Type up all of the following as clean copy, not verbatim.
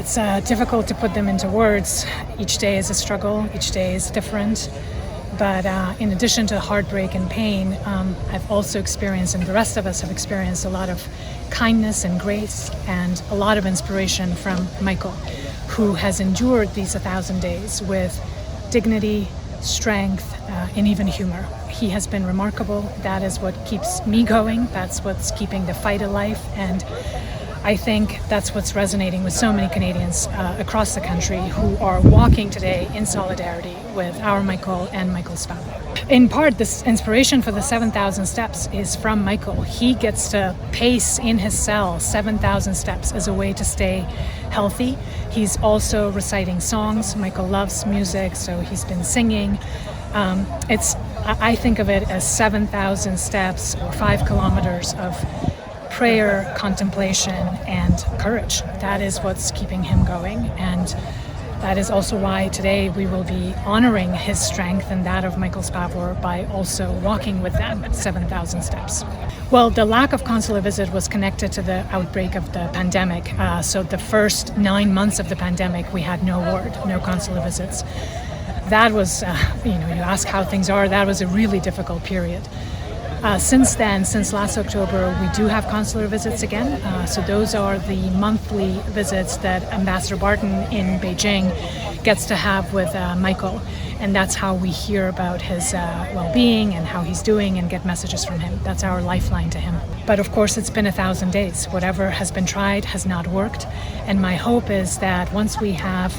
It's difficult to put them into words. Each day is a struggle, each day is different. But in addition to heartbreak and pain, I've also experienced, and the rest of us have experienced, a lot of kindness and grace and a lot of inspiration from Michael, who has endured these 1,000 days with dignity, strength, and even humor. He has been remarkable. That is what keeps me going. That's what's keeping the fight alive. And I think that's what's resonating with so many Canadians across the country who are walking today in solidarity with our Michael and Michael's family. In part, this inspiration for the 7,000 steps is from Michael. He gets to pace in his cell 7,000 steps as a way to stay healthy. He's also reciting songs. Michael loves music, so he's been singing. I think of it as 7,000 steps or 5 kilometers of prayer, contemplation, and courage. That is what's keeping him going, and that is also why today we will be honoring his strength and that of Michael Spavor by also walking with them 7,000 steps. Well, the lack of consular visit was connected to the outbreak of the pandemic. So the first 9 months of the pandemic, we had no consular visits. That was, you ask how things are, that was a really difficult period. Since then, since last October, we do have consular visits again. So those are the monthly visits that Ambassador Barton in Beijing gets to have with Michael. And that's how we hear about his well-being and how he's doing and get messages from him. That's our lifeline to him. But of course, it's been 1,000 days. Whatever has been tried has not worked. And my hope is that once we have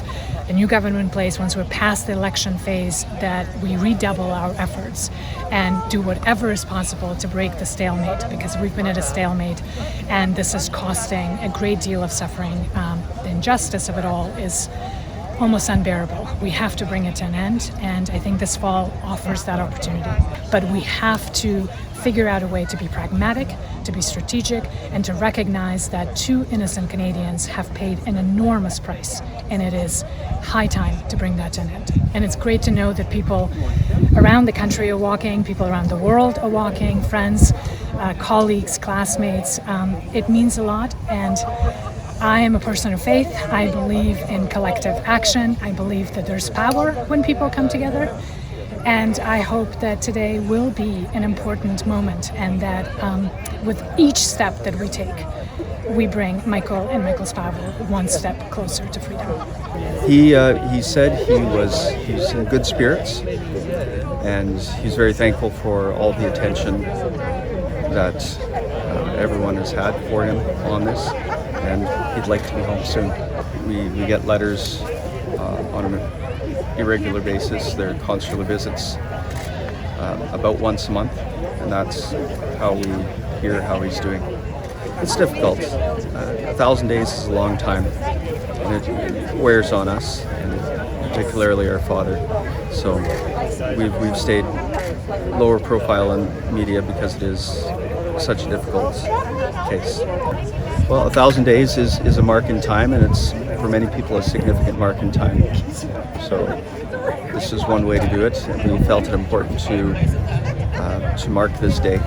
a new government in place, once we're past the election phase, that we redouble our efforts and do whatever is possible to break the stalemate, because we've been at a stalemate and this is costing a great deal of suffering. The injustice of it all is almost unbearable. We have to bring it to an end, and I think this fall offers that opportunity. But we have to figure out a way to be pragmatic, to be strategic, and to recognize that 2 innocent Canadians have paid an enormous price, and it is high time to bring that to an end. And it's great to know that people around the country are walking, people around the world are walking, friends, colleagues, classmates. It means a lot, and I am a person of faith. I believe in collective action. I believe that there's power when people come together. And I hope that today will be an important moment, and that with each step that we take, we bring Michael and Michael Spavor one step closer to freedom. He said he's in good spirits, and he's very thankful for all the attention that everyone has had for him on this, and he'd like to be home soon. We get letters on an irregular basis. They're consular visits about once a month, and that's how we hear how he's doing. It's difficult. 1,000 days is a long time, and it wears on us, and particularly our father. So we've stayed lower profile in media because it is such a difficult case. Well, 1,000 days is a mark in time, and it's for many people a significant mark in time. So this is one way to do it, and we felt it important to mark this day.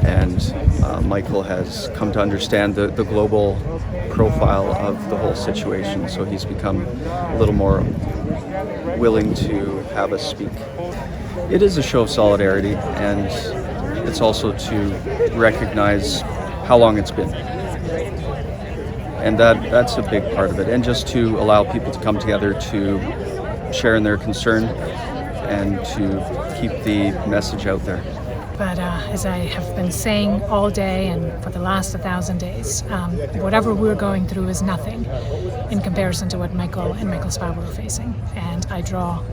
And Michael has come to understand the global profile of the whole situation, so he's become a little more willing to have us speak. It is a show of solidarity, and it's also to recognize how long it's been. And that's a big part of it, and just to allow people to come together to share in their concern and to keep the message out there. But as I have been saying all day and for the last 1,000 days, whatever we're going through is nothing in comparison to what Michael and Michael Spavor are facing. And I draw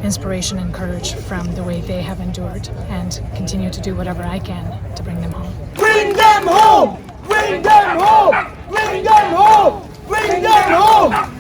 inspiration and courage from the way they have endured, and continue to do whatever I can to bring them home. Bring them home! Bring them home! Bring them home! Bring them home!